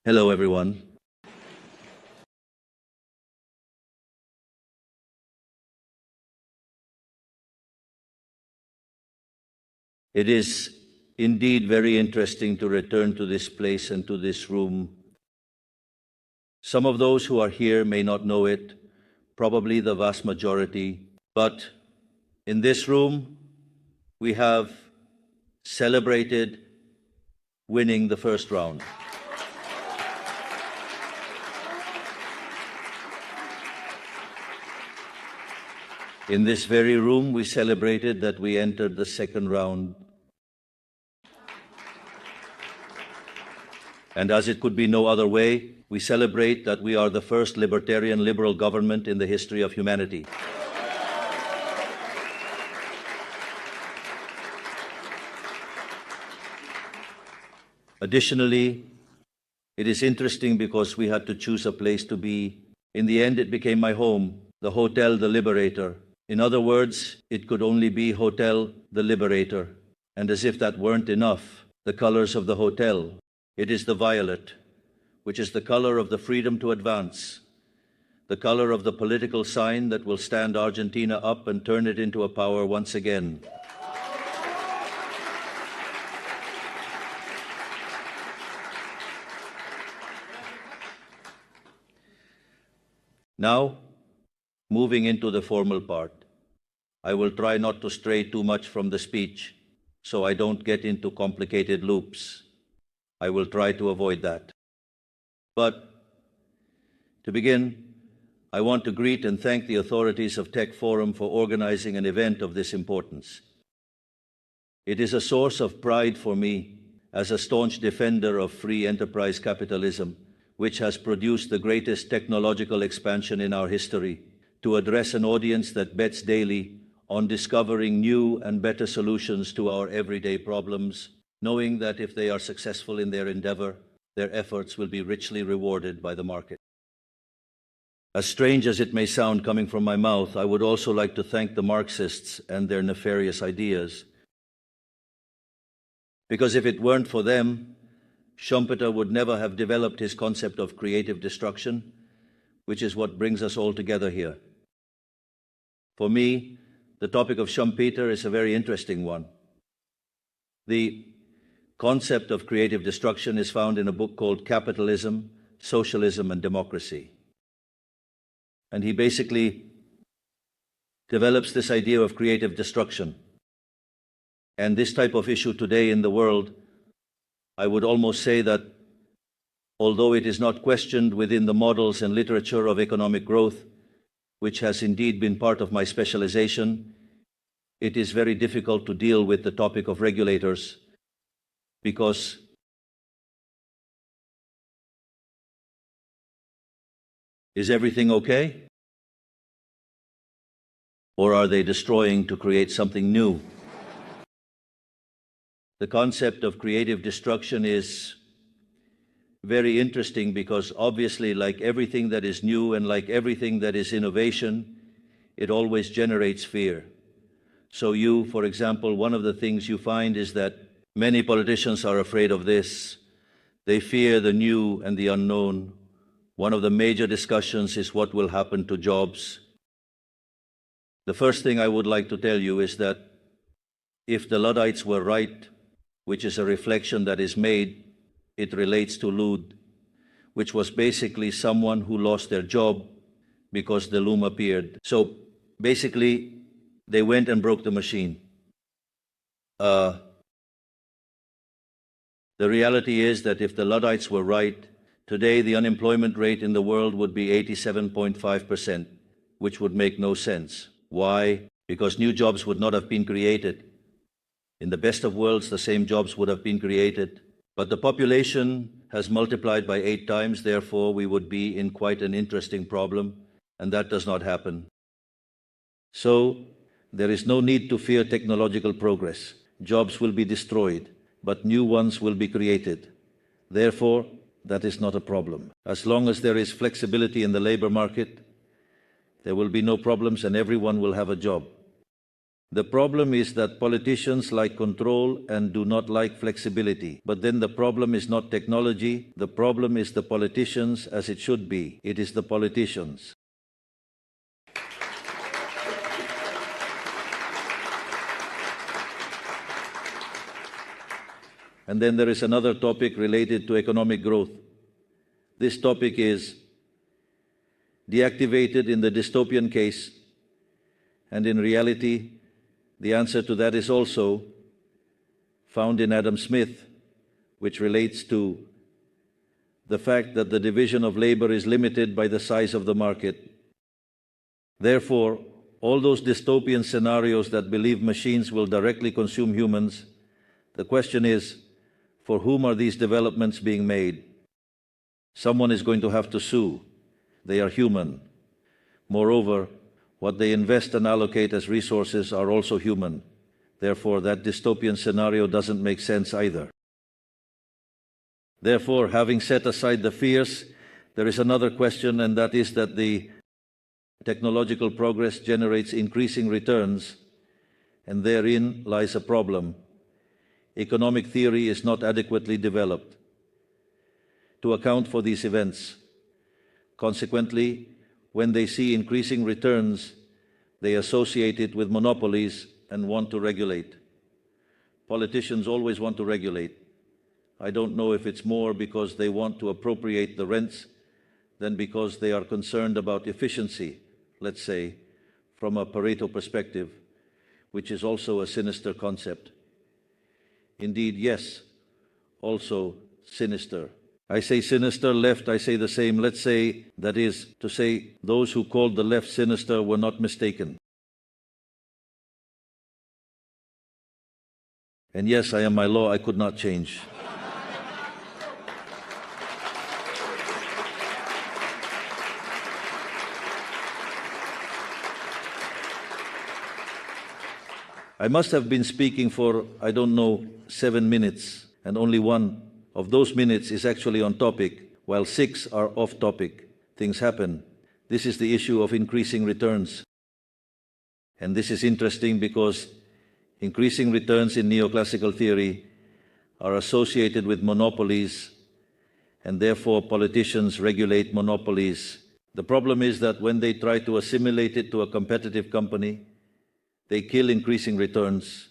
Hello, everyone. It is indeed very interesting to return to this place and to this room. Some of those who are here may not know it, probably the vast majority, but in this room, we have celebrated winning the first round. In this very room, we celebrated that we entered the second round. And as it could be no other way, we celebrate that we are the first libertarian liberal government in the history of humanity. Additionally, it is interesting because we had to choose a place to be. In the end, it became my home, the Hotel the Liberator. In other words, it could only be Hotel the Liberator. And as if that weren't enough, the colors of the hotel. It is the violet, which is the color of the freedom to advance, the color of the political sign that will stand Argentina up and turn it into a power once again. Now, moving into the formal part, I will try not to stray too much from the speech, so I don't get into complicated loops. I will try to avoid that. But to begin, I want to greet and thank the authorities of Tech Forum for organizing an event of this importance. It is a source of pride for me as a staunch defender of free enterprise capitalism, which has produced the greatest technological expansion in our history, to address an audience that bets daily on discovering new and better solutions to our everyday problems, knowing that if they are successful in their endeavor, their efforts will be richly rewarded by the market. As strange as it may sound coming from my mouth, I would also like to thank the Marxists and their nefarious ideas. Because if it weren't for them, Schumpeter would never have developed his concept of creative destruction, which is what brings us all together here. For me, the topic of Schumpeter is a very interesting one. The concept of creative destruction is found in a book called Capitalism, Socialism, and Democracy. And he basically develops this idea of creative destruction. And this type of issue today in the world, I would almost say that although it is not questioned within the models and literature of economic growth, which has indeed been part of my specialization, it is very difficult to deal with the topic of regulators because is everything okay? Or are they destroying to create something new? The concept of creative destruction is very interesting because obviously, like everything that is new and like everything that is innovation, it always generates fear. So you, for example, one of the things you find is that many politicians are afraid of this. They fear the new and the unknown. One of the major discussions is what will happen to jobs. The first thing I would like to tell you is that if the Luddites were right, which is a reflection that is made, it relates to Lud, which was basically someone who lost their job because the loom appeared. So basically, they went and broke the machine. The reality is that if the Luddites were right, today the unemployment rate in the world would be 87.5%, which would make no sense. Why? Because new jobs would not have been created. In the best of worlds, the same jobs would have been created. But the population has multiplied by 8 times, therefore we would be in quite an interesting problem, and that does not happen. So there is no need to fear technological progress. Jobs will be destroyed, but new ones will be created. Therefore, that is not a problem. As long as there is flexibility in the labor market, there will be no problems and everyone will have a job. The problem is that politicians like control and do not like flexibility. But then the problem is not technology, the problem is the politicians, as it should be. It is the politicians. And then there is another topic related to economic growth. This topic is deactivated in the dystopian case, and in reality, the answer to that is also found in Adam Smith, which relates to the fact that the division of labor is limited by the size of the market. Therefore, all those dystopian scenarios that believe machines will directly consume humans, the question is, for whom are these developments being made? Someone is going to have to sue. They are human. Moreover, what they invest and allocate as resources are also human. Therefore, that dystopian scenario doesn't make sense either. Therefore, having set aside the fears, there is another question, and that is that the technological progress generates increasing returns, and therein lies a problem. Economic theory is not adequately developed to account for these events. Consequently, when they see increasing returns, they associate it with monopolies and want to regulate. Politicians always want to regulate. I don't know if it's more because they want to appropriate the rents than because they are concerned about efficiency, let's say, from a Pareto perspective, which is also a sinister concept. Indeed, yes, also sinister. I say sinister, left, I say the same. Let's say, that is to say, those who called the left sinister were not mistaken. And yes, I am my law, I could not change. I must have been speaking for, I don't know, 7 minutes, and only one of those minutes is actually on topic, while 6 are off topic. Things happen. This is the issue of increasing returns. And this is interesting because increasing returns in neoclassical theory are associated with monopolies, and therefore politicians regulate monopolies. The problem is that when they try to assimilate it to a competitive company, they kill increasing returns,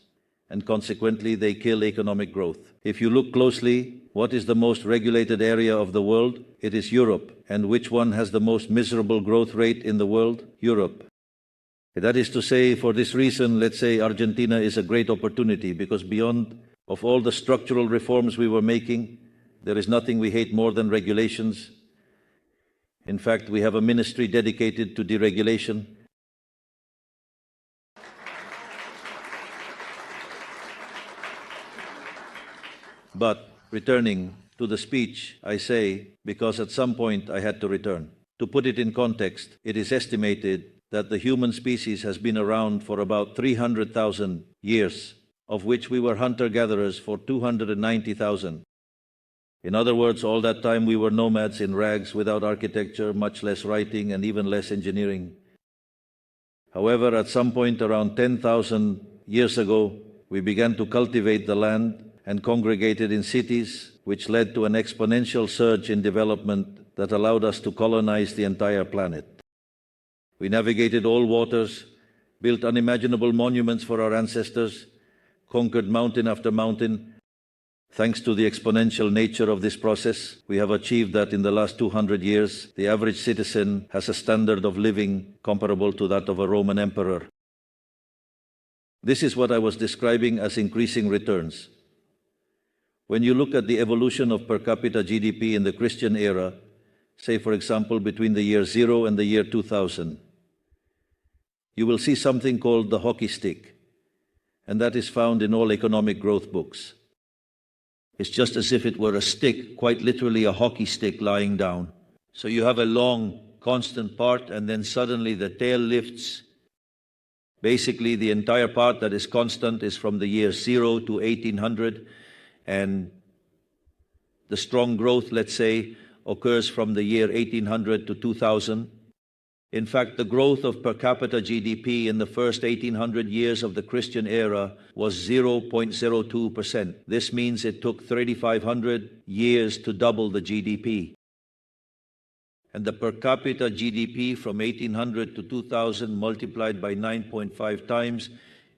and consequently they kill economic growth. If you look closely, what is the most regulated area of the world? It is Europe. And which one has the most miserable growth rate in the world? Europe. That is to say, for this reason, let's say Argentina is a great opportunity, because beyond of all the structural reforms we were making, there is nothing we hate more than regulations. In fact, we have a ministry dedicated to deregulation. But returning to the speech, I say, because at some point I had to return. To put it in context, it is estimated that the human species has been around for about 300,000 years, of which we were hunter-gatherers for 290,000. In other words, all that time we were nomads in rags, without architecture, much less writing, and even less engineering. However, at some point around 10,000 years ago, we began to cultivate the land and congregated in cities, which led to an exponential surge in development that allowed us to colonize the entire planet. We navigated all waters, built unimaginable monuments for our ancestors, conquered mountain after mountain. Thanks to the exponential nature of this process, we have achieved that in the last 200 years, the average citizen has a standard of living comparable to that of a Roman emperor. This is what I was describing as increasing returns. When you look at the evolution of per capita GDP in the Christian era, say for example between the year 0 and the year 2000, you will see something called the hockey stick, and that is found in all economic growth books. It's just as if it were a stick, quite literally a hockey stick lying down. So you have a long, constant part, and then suddenly the tail lifts. Basically, the entire part that is constant is from the year 0 to 1800, and the strong growth, let's say, occurs from the year 1800 to 2000. In fact, the growth of per capita GDP in the first 1800 years of the Christian era was 0.02%. This means it took 3,500 years to double the GDP. And the per capita GDP from 1800 to 2000 multiplied by 9.5 times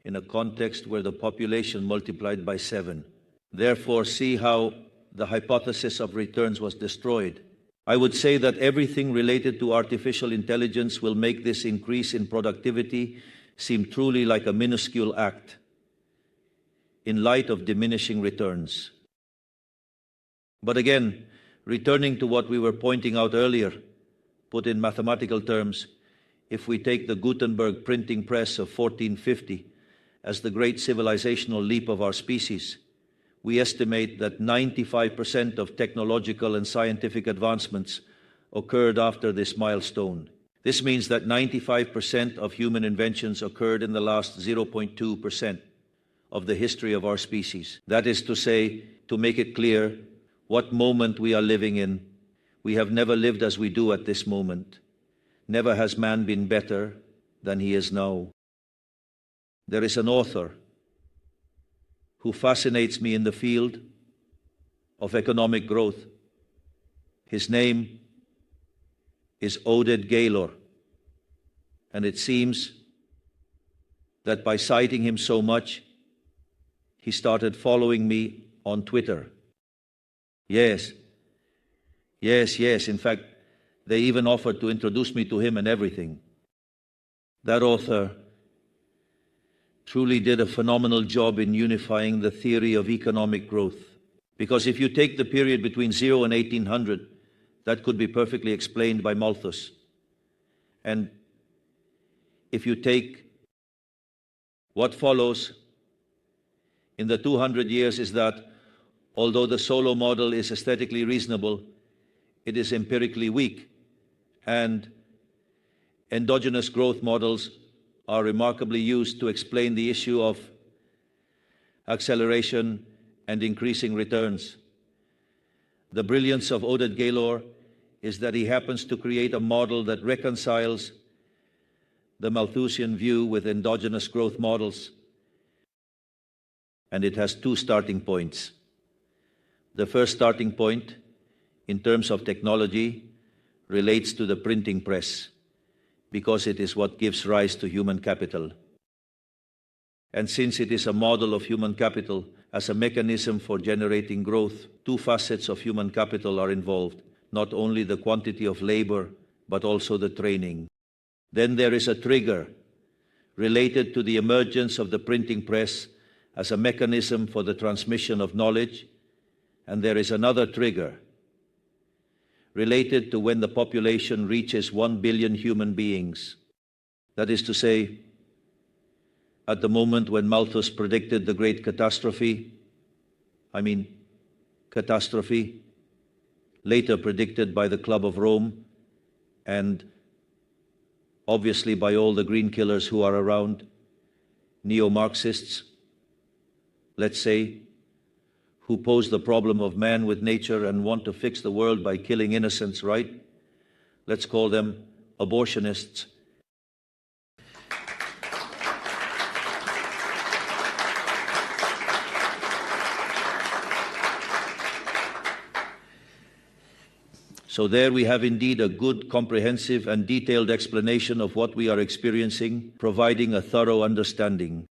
in a context where the population multiplied by 7. Therefore, see how the hypothesis of returns was destroyed. I would say that everything related to artificial intelligence will make this increase in productivity seem truly like a minuscule act in light of diminishing returns. But again, returning to what we were pointing out earlier, put in mathematical terms, if we take the Gutenberg printing press of 1450 as the great civilizational leap of our species, we estimate that 95% of technological and scientific advancements occurred after this milestone. This means that 95% of human inventions occurred in the last 0.2% of the history of our species. That is to say, to make it clear what moment we are living in, we have never lived as we do at this moment. Never has man been better than he is now. There is an author who fascinates me in the field of economic growth. His name is Oded Gaylor, and it seems that by citing him so much, he started following me on Twitter. Yes. In fact, they even offered to introduce me to him and everything. That author truly did a phenomenal job in unifying the theory of economic growth. Because if you take the period between 0 and 1800, that could be perfectly explained by Malthus. And if you take what follows in the 200 years is that although the solo model is aesthetically reasonable, it is empirically weak, and endogenous growth models are remarkably used to explain the issue of acceleration and increasing returns. The brilliance of Oded Gaylor is that he happens to create a model that reconciles the Malthusian view with endogenous growth models, and it has two starting points. The first starting point, in terms of technology, relates to the printing press, because it is what gives rise to human capital. And since it is a model of human capital as a mechanism for generating growth, two facets of human capital are involved, not only the quantity of labor, but also the training. Then there is a trigger related to the emergence of the printing press as a mechanism for the transmission of knowledge, and there is another trigger related to when the population reaches 1 billion human beings. That is to say, at the moment when Malthus predicted the great catastrophe, later predicted by the Club of Rome and obviously by all the green killers who are around, neo-Marxists, let's say, who pose the problem of man with nature and want to fix the world by killing innocents, right? Let's call them abortionists. So there we have indeed a good, comprehensive and detailed explanation of what we are experiencing, providing a thorough understanding.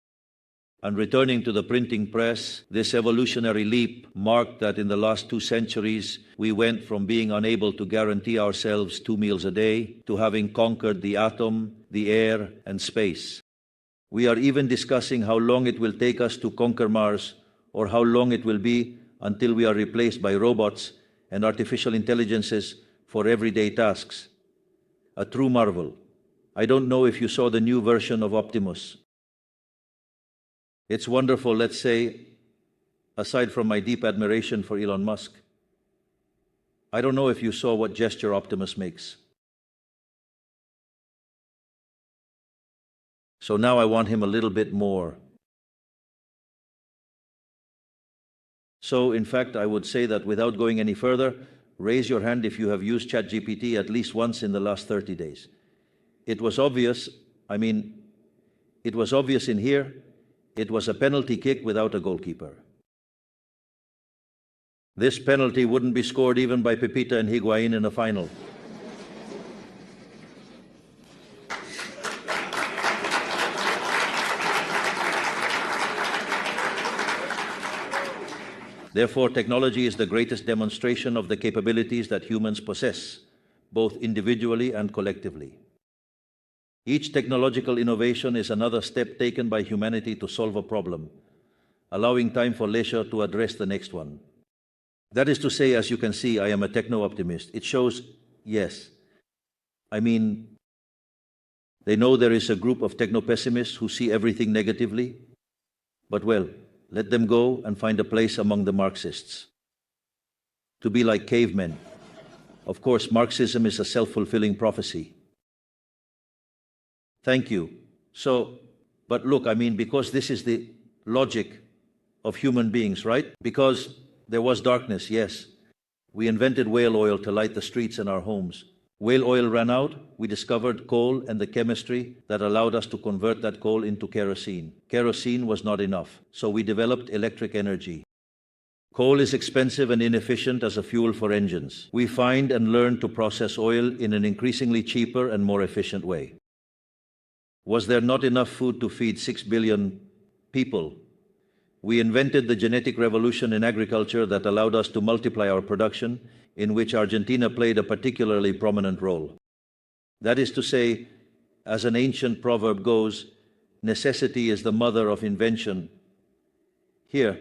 And returning to the printing press, this evolutionary leap marked that in the last 2 centuries, we went from being unable to guarantee ourselves 2 meals a day to having conquered the atom, the air, and space. We are even discussing how long it will take us to conquer Mars, or how long it will be until we are replaced by robots and artificial intelligences for everyday tasks. A true marvel. I don't know if you saw the new version of Optimus. It's wonderful, let's say, aside from my deep admiration for Elon Musk. I don't know if you saw what gesture Optimus makes. So now I want him a little bit more. So, in fact, I would say that without going any further, raise your hand if you have used ChatGPT at least once in the last 30 days. It was obvious, I mean, it was obvious in here, it was a penalty kick without a goalkeeper. This penalty wouldn't be scored even by Pepita and Higuain in a final. Therefore, technology is the greatest demonstration of the capabilities that humans possess, both individually and collectively. Each technological innovation is another step taken by humanity to solve a problem, allowing time for leisure to address the next one. That is to say, as you can see, I am a techno-optimist. It shows, yes. I mean, they know there is a group of techno-pessimists who see everything negatively, but well, let them go and find a place among the Marxists. To be like cavemen. Of course, Marxism is a self-fulfilling prophecy. Thank you. So, but look, I mean, because this is the logic of human beings, right? Because there was darkness, yes. We invented whale oil to light the streets in our homes. Whale oil ran out, we discovered coal and the chemistry that allowed us to convert that coal into kerosene. Kerosene was not enough, so we developed electric energy. Coal is expensive and inefficient as a fuel for engines. We find and learn to process oil in an increasingly cheaper and more efficient way. Was there not enough food to feed 6 billion people? We invented the genetic revolution in agriculture that allowed us to multiply our production, in which Argentina played a particularly prominent role. That is to say, as an ancient proverb goes, necessity is the mother of invention. Here,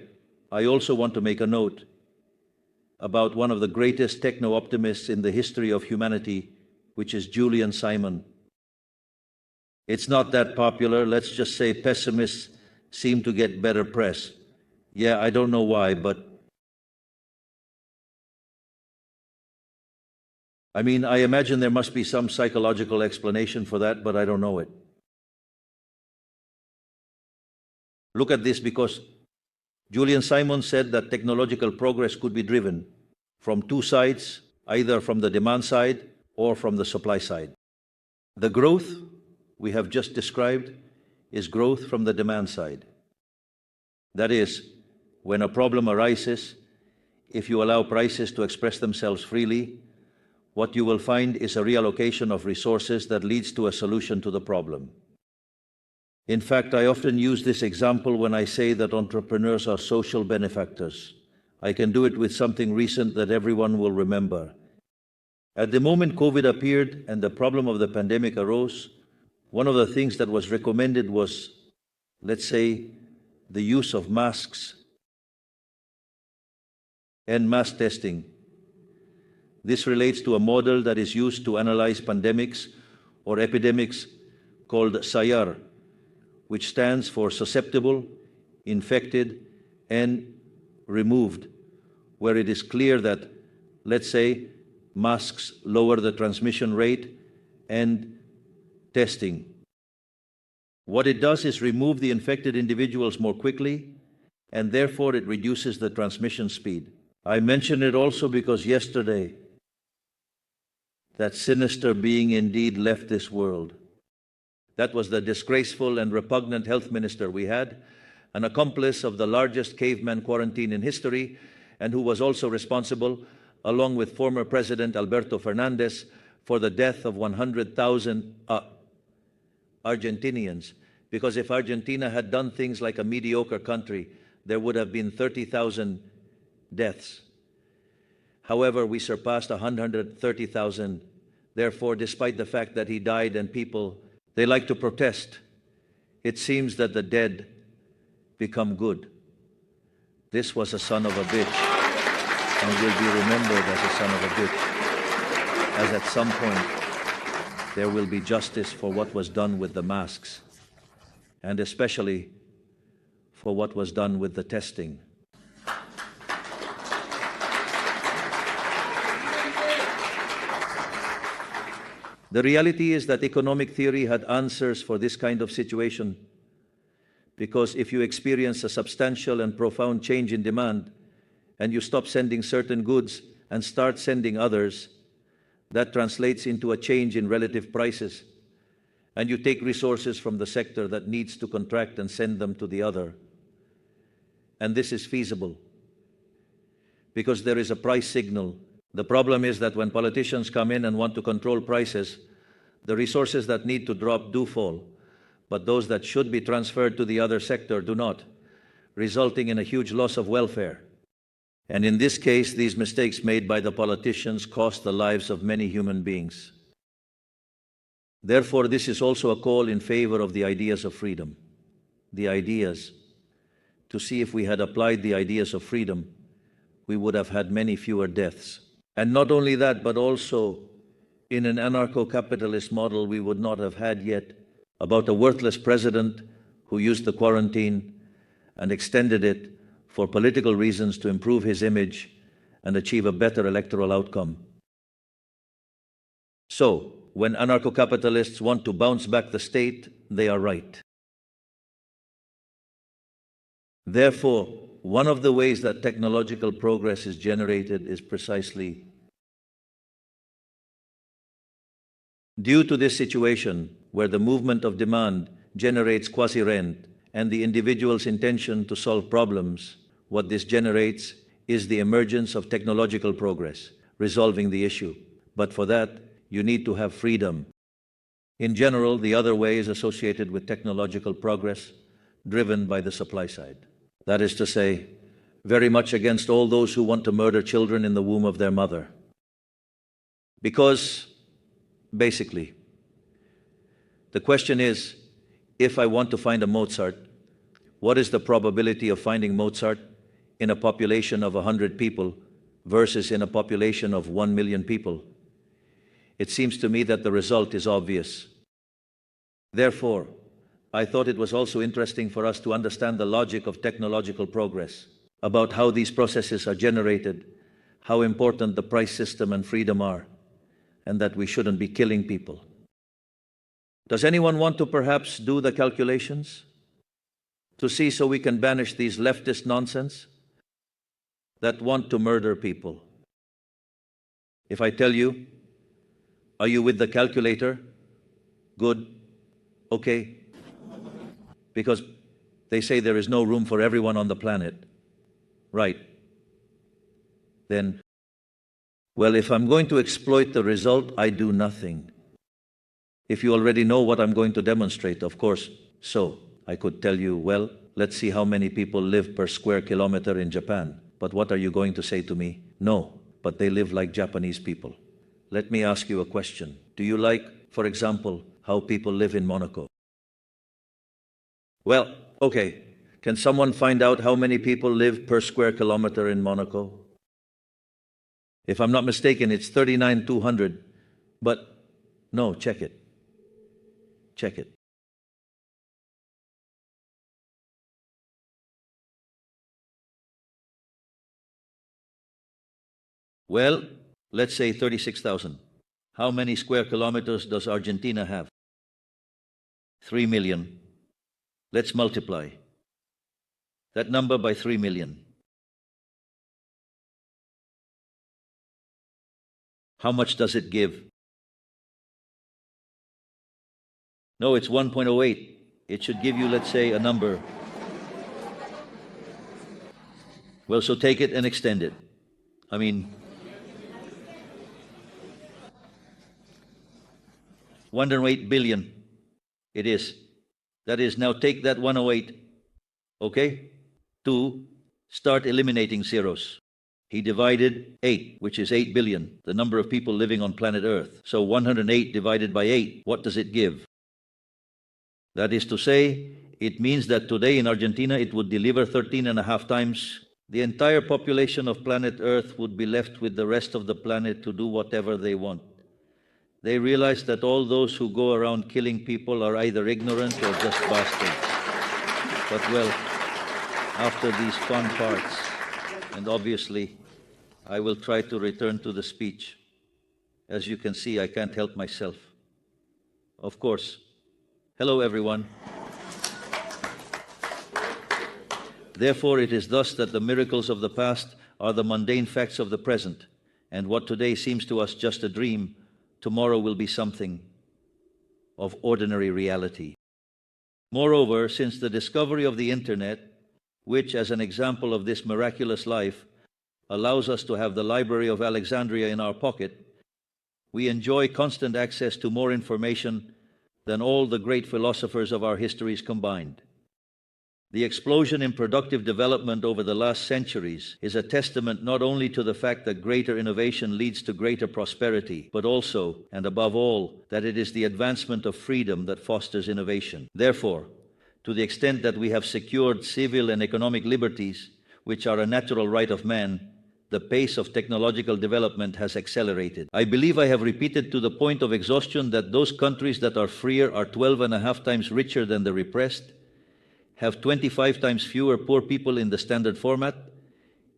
I also want to make a note about one of the greatest techno-optimists in the history of humanity, which is Julian Simon. It's not that popular. Let's just say pessimists seem to get better press. Yeah, I don't know why, but I mean, I imagine there must be some psychological explanation for that, but I don't know it. Look at this, because Julian Simon said that technological progress could be driven from two sides, either from the demand side or from the supply side. The growth we have just described is growth from the demand side. That is, when a problem arises, if you allow prices to express themselves freely, what you will find is a reallocation of resources that leads to a solution to the problem. In fact, I often use this example when I say that entrepreneurs are social benefactors. I can do it with something recent that everyone will remember. At the moment COVID appeared and the problem of the pandemic arose, one of the things that was recommended was, let's say, the use of masks and mass testing. This relates to a model that is used to analyze pandemics or epidemics called SAYAR, which stands for susceptible, infected, and removed, where it is clear that, let's say, masks lower the transmission rate and testing. What it does is remove the infected individuals more quickly, and therefore it reduces the transmission speed. I mention it also because yesterday, that sinister being indeed left this world. That was the disgraceful and repugnant health minister we had, an accomplice of the largest caveman quarantine in history, and who was also responsible, along with former President Alberto Fernandez, for the death of 100,000 Argentinians. Because if Argentina had done things like a mediocre country, there would have been 30,000 deaths. However, we surpassed 130,000. Therefore, despite the fact that he died and people, they like to protest, it seems that the dead become good. This was a son of a bitch, and will be remembered as a son of a bitch, as at some point there will be justice for what was done with the masks, and especially for what was done with the testing. The reality is that economic theory had answers for this kind of situation, because if you experience a substantial and profound change in demand, and you stop sending certain goods and start sending others, that translates into a change in relative prices. and you take resources from the sector that needs to contract and send them to the other. And this is feasible because there is a price signal. The problem is that when politicians come in and want to control prices, the resources that need to drop do fall, but those that should be transferred to the other sector do not, resulting in a huge loss of welfare. And in this case, these mistakes made by the politicians cost the lives of many human beings. Therefore, this is also a call in favor of the ideas of freedom. The ideas, to see if we had applied the ideas of freedom, we would have had many fewer deaths. And not only that, but also in an anarcho-capitalist model, we would not have had yet about a worthless president who used the quarantine and extended it for political reasons to improve his image and achieve a better electoral outcome. So, when anarcho-capitalists want to bounce back the state, they are right. Therefore, one of the ways that technological progress is generated is precisely due to this situation where the movement of demand generates quasi-rent and the individual's intention to solve problems. What this generates is the emergence of technological progress, resolving the issue. But for that, you need to have freedom. In general, the other way is associated with technological progress driven by the supply side. That is to say, very much against all those who want to murder children in the womb of their mother. Because, basically, the question is, if I want to find a Mozart, what is the probability of finding Mozart in a population of 100 people versus in a population of 1 million people? It seems to me that the result is obvious. Therefore, I thought it was also interesting for us to understand the logic of technological progress, about how these processes are generated, how important the price system and freedom are, and that we shouldn't be killing people. Does anyone want to perhaps do the calculations to see so we can banish these leftist nonsense that want to murder people? If I tell you, are you with the calculator? Good. Okay. Because they say there is no room for everyone on the planet. Right. Then, well, if I'm going to exploit the result, I do nothing. If you already know what I'm going to demonstrate, of course, so I could tell you, well, let's see how many people live per square kilometer in Japan. But what are you going to say to me? No, but they live like Japanese people. Let me ask you a question. Do you like, for example, how people live in Monaco? Well, okay. Can someone find out how many people live per square kilometer in Monaco? If I'm not mistaken, it's 39,200. But no, check it. Check it. Well, let's say 36,000. How many square kilometers does Argentina have? 3 million. Let's multiply that number by 3 million. How much does it give? No, it's 1.08. It should give you, let's say, a number. Well, so take it and extend it. I mean, 108 billion. It is. That is, now take that 108, okay, to start eliminating zeros. He divided 8, which is 8 billion, the number of people living on planet Earth. So 108 divided by 8, what does it give? That is to say, it means that today in Argentina it would deliver 13.5 times. The entire population of planet Earth would be left with the rest of the planet to do whatever they want. They realize that all those who go around killing people are either ignorant or just bastards. But well, after these fun parts, and obviously, I will try to return to the speech. As you can see, I can't help myself. Of course. Hello, everyone. Therefore, it is thus that the miracles of the past are the mundane facts of the present, and what today seems to us just a dream, tomorrow will be something of ordinary reality. Moreover, since the discovery of the Internet, which, as an example of this miraculous life, allows us to have the Library of Alexandria in our pocket, we enjoy constant access to more information than all the great philosophers of our histories combined. The explosion in productive development over the last centuries is a testament not only to the fact that greater innovation leads to greater prosperity, but also, and above all, that it is the advancement of freedom that fosters innovation. Therefore, to the extent that we have secured civil and economic liberties, which are a natural right of man, the pace of technological development has accelerated. I believe I have repeated to the point of exhaustion that those countries that are freer are 12.5 times richer than the repressed, have 25 times fewer poor people in the standard format,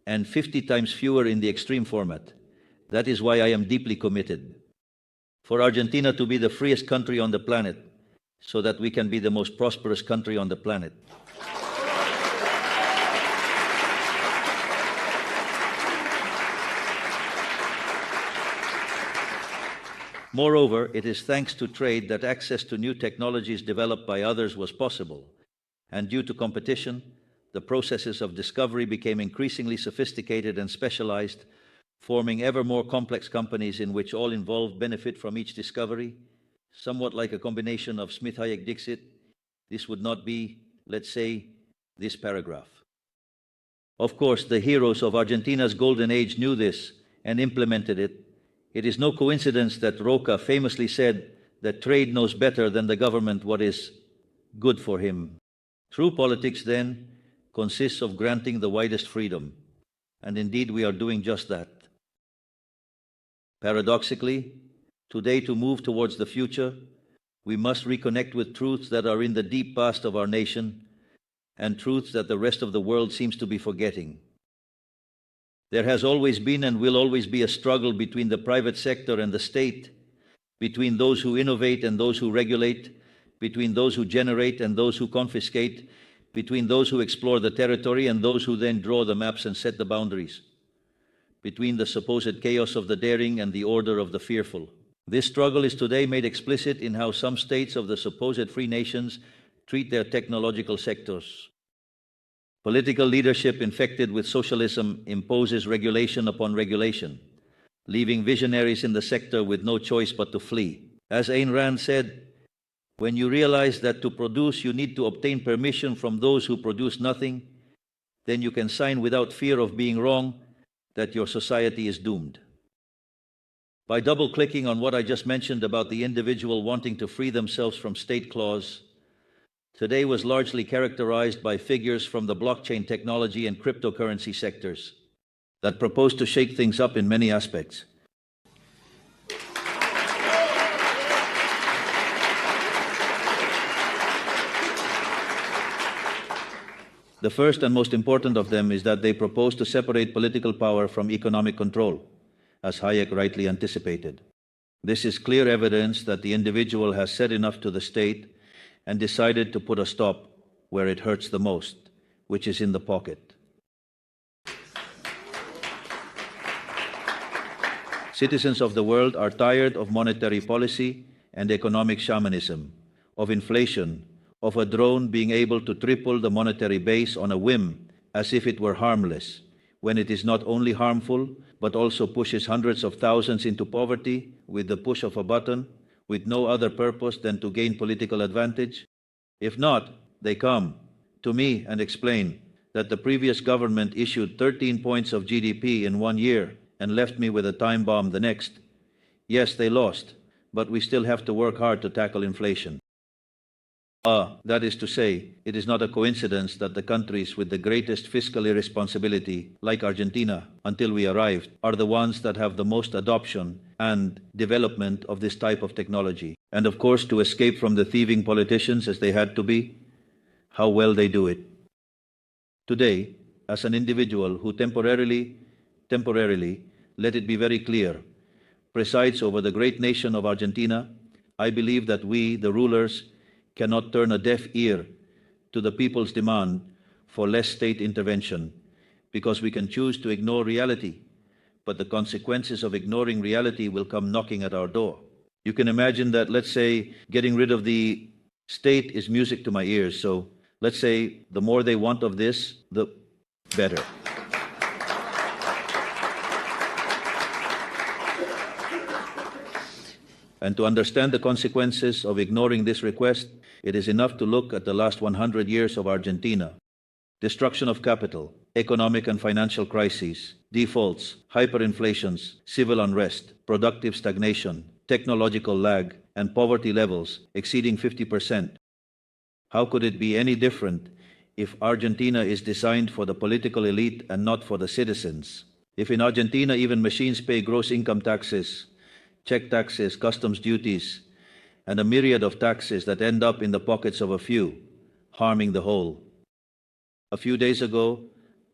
and 50 times fewer in the extreme format. That is why I am deeply committed for Argentina to be the freest country on the planet, so that we can be the most prosperous country on the planet. Moreover, it is thanks to trade that access to new technologies developed by others was possible. And due to competition, the processes of discovery became increasingly sophisticated and specialized, forming ever more complex companies in which all involved benefit from each discovery, somewhat like a combination of Smith-Hayek-Dixit. This would not be, let's say, this paragraph. Of course, the heroes of Argentina's golden age knew this and implemented it. It is no coincidence that Roca famously said that trade knows better than the government what is good for him. True politics, then, consists of granting the widest freedom, and indeed we are doing just that. Paradoxically, today, to move towards the future, we must reconnect with truths that are in the deep past of our nation and truths that the rest of the world seems to be forgetting. There has always been and will always be a struggle between the private sector and the state, between those who innovate and those who regulate, between those who generate and those who confiscate, between those who explore the territory and those who then draw the maps and set the boundaries, between the supposed chaos of the daring and the order of the fearful. This struggle is today made explicit in how some states of the supposed free nations treat their technological sectors. Political leadership infected with socialism imposes regulation upon regulation, leaving visionaries in the sector with no choice but to flee. As Ayn Rand said, when you realize that to produce you need to obtain permission from those who produce nothing, then you can sign without fear of being wrong that your society is doomed. By double-clicking on what I just mentioned about the individual wanting to free themselves from state clause, today was largely characterized by figures from the blockchain technology and cryptocurrency sectors that propose to shake things up in many aspects. The first and most important of them is that they propose to separate political power from economic control, as Hayek rightly anticipated. This is clear evidence that the individual has said enough to the state and decided to put a stop where it hurts the most, which is in the pocket. Citizens of the world are tired of monetary policy and economic shamanism, of inflation, of a drone being able to triple the monetary base on a whim as if it were harmless, when it is not only harmful, but also pushes hundreds of thousands into poverty with the push of a button, with no other purpose than to gain political advantage? If not, they come to me and explain that the previous government issued 13 points of GDP in 1 year and left me with a time bomb the next. Yes, they lost, but we still have to work hard to tackle inflation. That is to say, it is not a coincidence that the countries with the greatest fiscal irresponsibility, like Argentina, until we arrived, are the ones that have the most adoption and development of this type of technology. And of course, to escape from the thieving politicians as they had to be, how well they do it. Today, as an individual who temporarily, let it be very clear, presides over the great nation of Argentina, I believe that we, the rulers, cannot turn a deaf ear to the people's demand for less state intervention, because we can choose to ignore reality, but the consequences of ignoring reality will come knocking at our door. You can imagine that, let's say, getting rid of the state is music to my ears. So let's say the more they want of this, the better. And to understand the consequences of ignoring this request, it is enough to look at the last 100 years of Argentina. Destruction of capital, economic and financial crises, defaults, hyperinflations, civil unrest, productive stagnation, technological lag, and poverty levels exceeding 50%. How could it be any different if Argentina is designed for the political elite and not for the citizens? If in Argentina even machines pay gross income taxes, check taxes, customs duties, and a myriad of taxes that end up in the pockets of a few, harming the whole. A few days ago,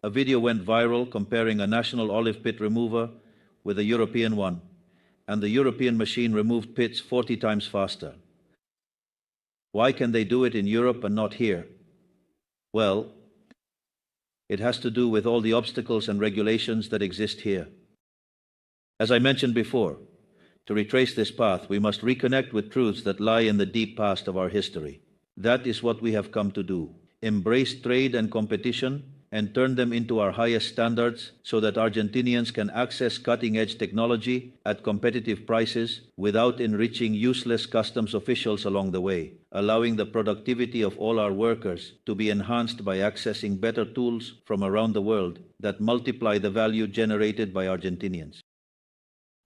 a video went viral comparing a national olive pit remover with a European one, and the European machine removed pits 40 times faster. Why can they do it in Europe and not here? Well, it has to do with all the obstacles and regulations that exist here. As I mentioned before, to retrace this path, we must reconnect with truths that lie in the deep past of our history. That is what we have come to do. Embrace trade and competition and turn them into our highest standards so that Argentinians can access cutting-edge technology at competitive prices without enriching useless customs officials along the way, allowing the productivity of all our workers to be enhanced by accessing better tools from around the world that multiply the value generated by Argentinians.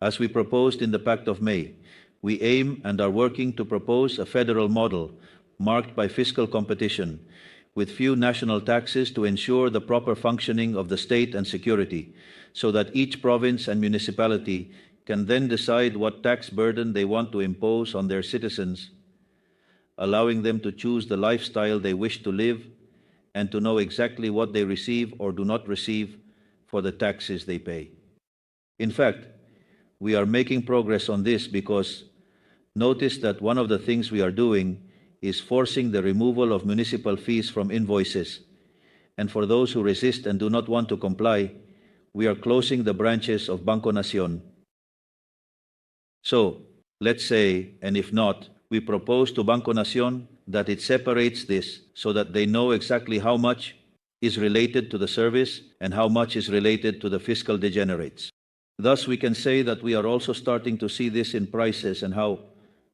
As we proposed in the Pact of May, we aim and are working to propose a federal model marked by fiscal competition, with few national taxes to ensure the proper functioning of the state and security, so that each province and municipality can then decide what tax burden they want to impose on their citizens, allowing them to choose the lifestyle they wish to live and to know exactly what they receive or do not receive for the taxes they pay. In fact, we are making progress on this because notice that one of the things we are doing is forcing the removal of municipal fees from invoices. And for those who resist and do not want to comply, we are closing the branches of Banco Nación. So, let's say, and if not, we propose to Banco Nación that it separates this so that they know exactly how much is related to the service and how much is related to the fiscal degenerates. Thus, we can say that we are also starting to see this in prices and how,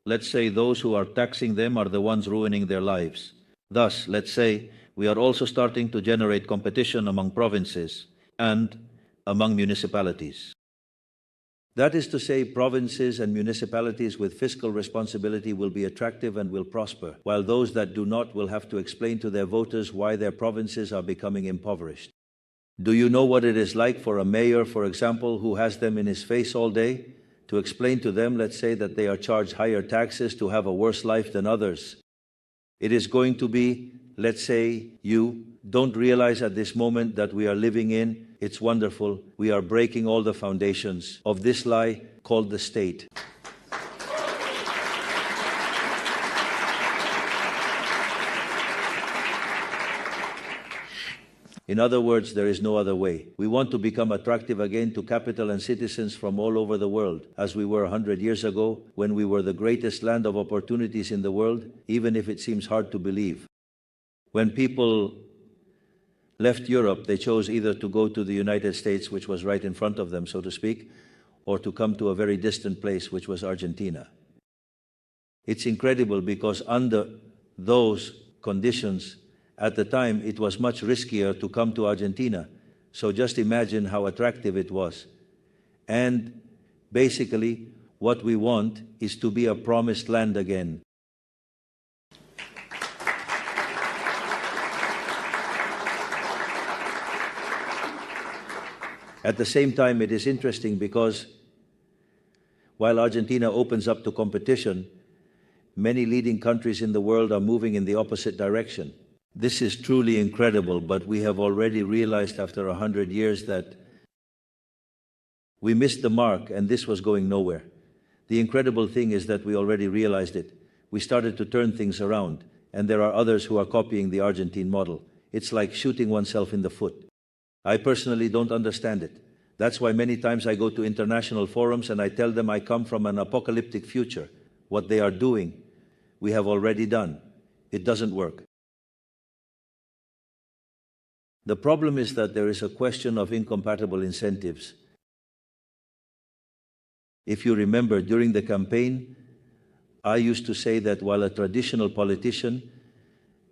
let's say, those who are taxing them are the ones ruining their lives. Thus, let's say, we are also starting to generate competition among provinces and among municipalities. That is to say, provinces and municipalities with fiscal responsibility will be attractive and will prosper, while those that do not will have to explain to their voters why their provinces are becoming impoverished. Do you know what it is like for a mayor, for example, who has them in his face all day, to explain to them, let's say, that they are charged higher taxes to have a worse life than others? It is going to be, let's say, you don't realize at this moment that we are living in, it's wonderful, we are breaking all the foundations of this lie called the state. In other words, there is no other way. We want to become attractive again to capital and citizens from all over the world, as we were 100 years ago, when we were the greatest land of opportunities in the world, even if it seems hard to believe. When people left Europe, they chose either to go to the United States, which was right in front of them, so to speak, or to come to a very distant place, which was Argentina. It's incredible because under those conditions, at the time, it was much riskier to come to Argentina. So just imagine how attractive it was. And basically, what we want is to be a promised land again. At the same time, it is interesting because while Argentina opens up to competition, many leading countries in the world are moving in the opposite direction. This is truly incredible, but we have already realized after 100 years that we missed the mark and this was going nowhere. The incredible thing is that we already realized it. We started to turn things around, and there are others who are copying the Argentine model. It's like shooting oneself in the foot. I personally don't understand it. That's why many times I go to international forums and I tell them I come from an apocalyptic future. What they are doing, we have already done. It doesn't work. The problem is that there is a question of incompatible incentives. If you remember, during the campaign, I used to say that while a traditional politician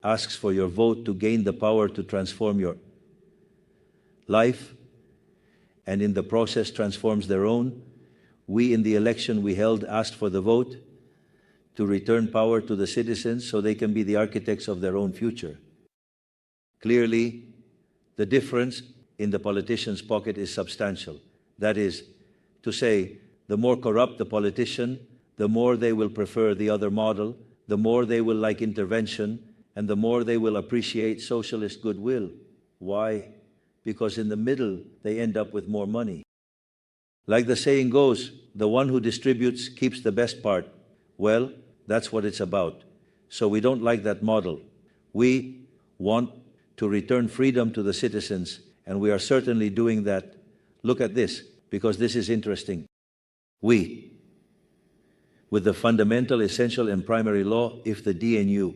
asks for your vote to gain the power to transform your life, and in the process transforms their own, we in the election we held asked for the vote to return power to the citizens so they can be the architects of their own future. Clearly, the difference in the politician's pocket is substantial. That is to say, the more corrupt the politician, the more they will prefer the other model, the more they will like intervention, and the more they will appreciate socialist goodwill. Why? Because in the middle, they end up with more money. Like the saying goes, the one who distributes keeps the best part. Well, that's what it's about. So we don't like that model. We want to return freedom to the citizens, and we are certainly doing that. Look at this, because this is interesting. We, with the fundamental, essential, and primary law, if the DNU,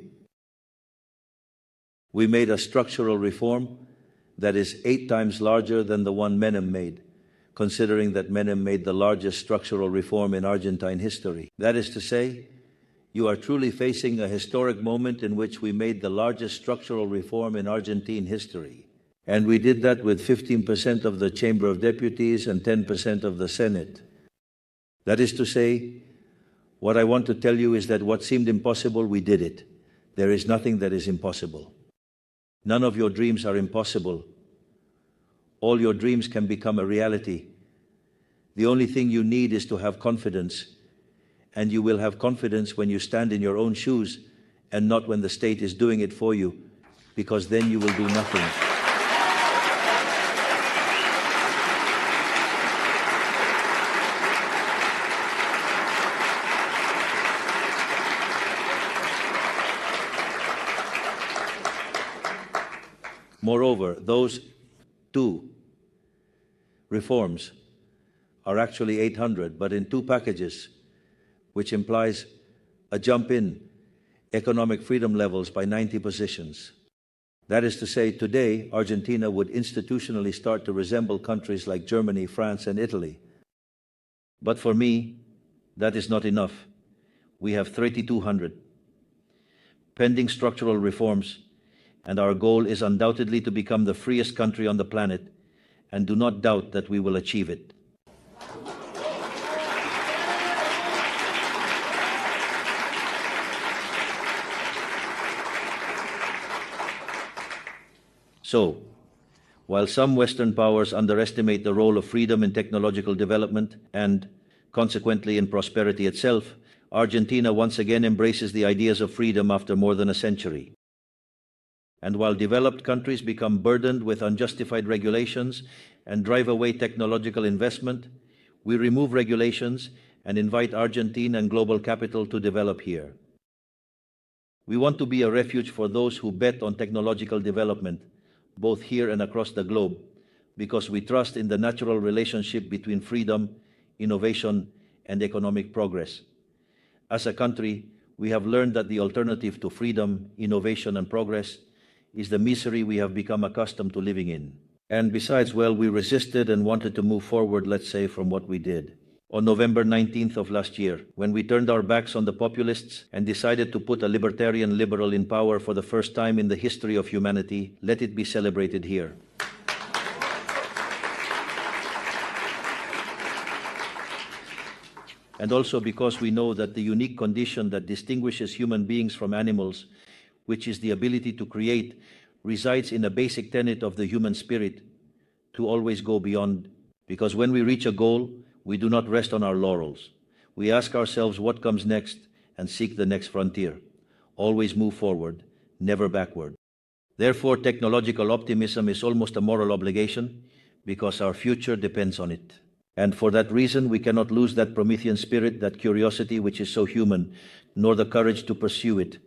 we made a structural reform that is 8 times larger than the one Menem made, considering that Menem made the largest structural reform in Argentine history. That is to say, you are truly facing a historic moment in which we made the largest structural reform in Argentine history. And we did that with 15% of the Chamber of Deputies and 10% of the Senate. That is to say, what I want to tell you is that what seemed impossible, we did it. There is nothing that is impossible. None of your dreams are impossible. All your dreams can become a reality. The only thing you need is to have confidence. And you will have confidence when you stand in your own shoes and not when the state is doing it for you, because then you will do nothing. Moreover, those 2 reforms are actually 800, but in 2 packages, which implies a jump in economic freedom levels by 90 positions. That is to say, today, Argentina would institutionally start to resemble countries like Germany, France, and Italy. But for me, that is not enough. We have 3,200 pending structural reforms, and our goal is undoubtedly to become the freest country on the planet, and do not doubt that we will achieve it. So, while some Western powers underestimate the role of freedom in technological development and, consequently, in prosperity itself, Argentina once again embraces the ideas of freedom after more than a century. And while developed countries become burdened with unjustified regulations and drive away technological investment, we remove regulations and invite Argentine and global capital to develop here. We want to be a refuge for those who bet on technological development, both here and across the globe, because we trust in the natural relationship between freedom, innovation, and economic progress. As a country, we have learned that the alternative to freedom, innovation, and progress is the misery we have become accustomed to living in. And besides, well, we resisted and wanted to move forward, let's say, from what we did. On November 19th of last year, when we turned our backs on the populists and decided to put a libertarian liberal in power for the first time in the history of humanity, let it be celebrated here. And also because we know that the unique condition that distinguishes human beings from animals, which is the ability to create, resides in a basic tenet of the human spirit, to always go beyond. Because when we reach a goal, we do not rest on our laurels. We ask ourselves what comes next and seek the next frontier. Always move forward, never backward. Therefore, technological optimism is almost a moral obligation because our future depends on it. And for that reason, we cannot lose that Promethean spirit, that curiosity which is so human, nor the courage to pursue it.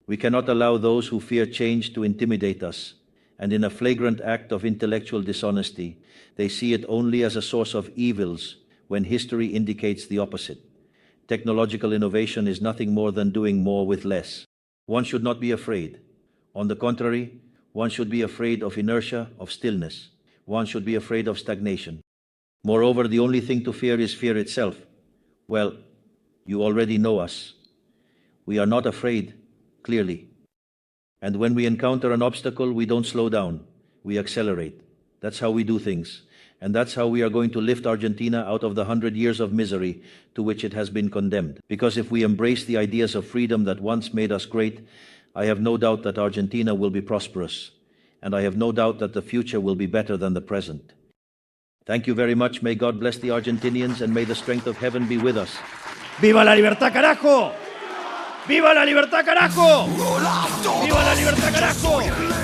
We cannot allow those who fear change to intimidate us, and in a flagrant act of intellectual dishonesty, they see it only as a source of evils when history indicates the opposite. Technological innovation is nothing more than doing more with less. One should not be afraid. On the contrary, one should be afraid of inertia, of stillness. One should be afraid of stagnation. Moreover, the only thing to fear is fear itself. Well, you already know us. We are not afraid, clearly. And when we encounter an obstacle, we don't slow down. We accelerate. That's how we do things. And that's how we are going to lift Argentina out of the 100 years of misery to which it has been condemned. Because if we embrace the ideas of freedom that once made us great, I have no doubt that Argentina will be prosperous. And I have no doubt that the future will be better than the present. Thank you very much. May God bless the Argentinians and may the strength of heaven be with us. ¡Viva la libertad, carajo! ¡Viva la libertad, carajo! ¡Viva la libertad, carajo!